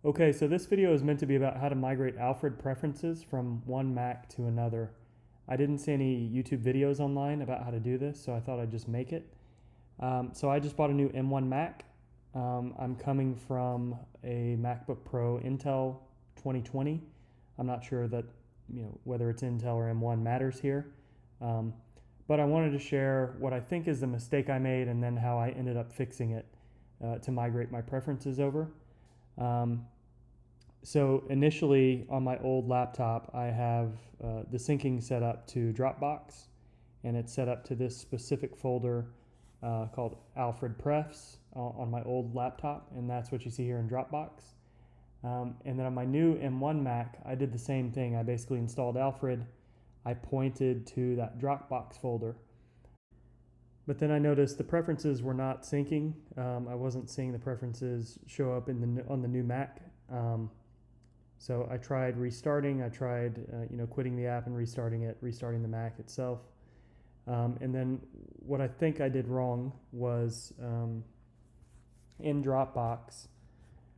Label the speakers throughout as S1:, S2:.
S1: Okay, so this video is meant to be about how to migrate Alfred preferences from one Mac to another. I didn't see any YouTube videos online about how to do this, so I thought I'd just make it. So I just bought a new M1 Mac. I'm coming from a MacBook Pro Intel 2020. I'm not sure that whether it's Intel or M1 matters here, but I wanted to share what I think is the mistake I made and then how I ended up fixing it to migrate my preferences over. So initially on my old laptop, I have the syncing set up to Dropbox, and it's set up to this specific folder called Alfred Prefs on my old laptop, and that's what you see here in Dropbox. And then on my new M1 Mac, I did the same thing. I basically installed Alfred. I pointed to that Dropbox folder. But then I noticed the preferences were not syncing. I wasn't seeing the preferences show up on the new Mac. So I tried restarting. I tried, quitting the app and restarting the Mac itself. And then what I think I did wrong was in Dropbox,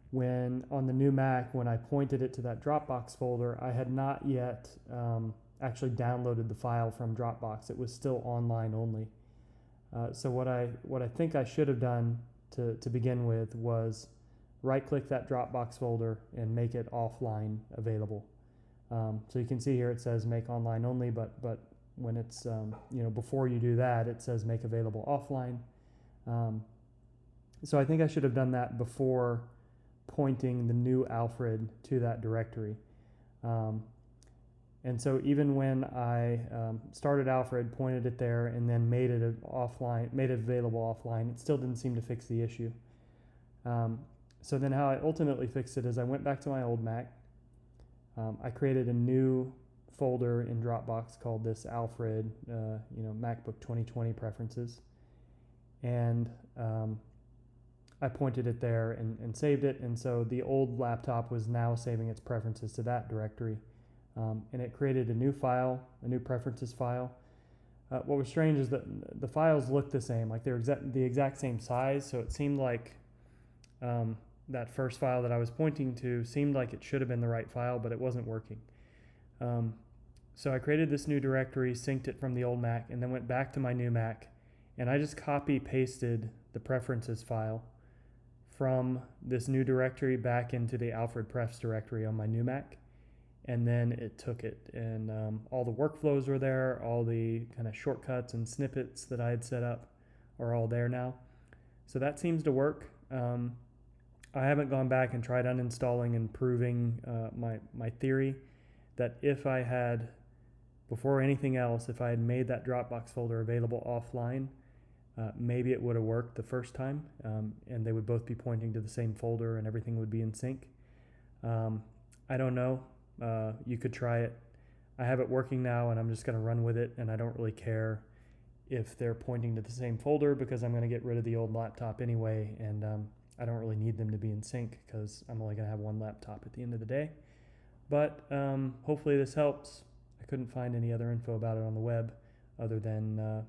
S1: when on the new Mac, when I pointed it to that Dropbox folder, I had not yet actually downloaded the file from Dropbox. It was still online only. So what I think I should have done to begin with was right-click that Dropbox folder and make it offline available. So you can see here it says make online only, but when it's before you do that, it says make available offline. So I think I should have done that before pointing the new Alfred to that directory. And so even when I started Alfred, pointed it there, and then made it available offline, it still didn't seem to fix the issue. So then how I ultimately fixed it is I went back to my old Mac. I created a new folder in Dropbox called this Alfred, MacBook 2020 preferences, and I pointed it there and saved it. And so the old laptop was now saving its preferences to that directory, and it created a new file, a new preferences file. What was strange is that the files looked the same, like they're the exact same size. So it seemed like that first file that I was pointing to seemed like it should have been the right file, but it wasn't working. So I created this new directory, synced it from the old Mac, and then went back to my new Mac, and I just copy pasted the preferences file from this new directory back into the Alfred Prefs directory on my new Mac, and then it took it, and all the workflows were there, all the kind of shortcuts and snippets that I had set up are all there now. So that seems to work. I haven't gone back and tried uninstalling and proving my theory that if I had, before anything else, if I had made that Dropbox folder available offline, maybe it would have worked the first time, and they would both be pointing to the same folder and everything would be in sync. I don't know. You could try it. I have it working now, and I'm just going to run with it, and I don't really care if they're pointing to the same folder because I'm going to get rid of the old laptop anyway, and I don't really need them to be in sync because I'm only going to have one laptop at the end of the day. But hopefully this helps. I couldn't find any other info about it on the web other than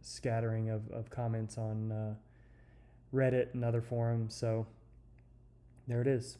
S1: scattering of comments on Reddit and other forums. So there it is.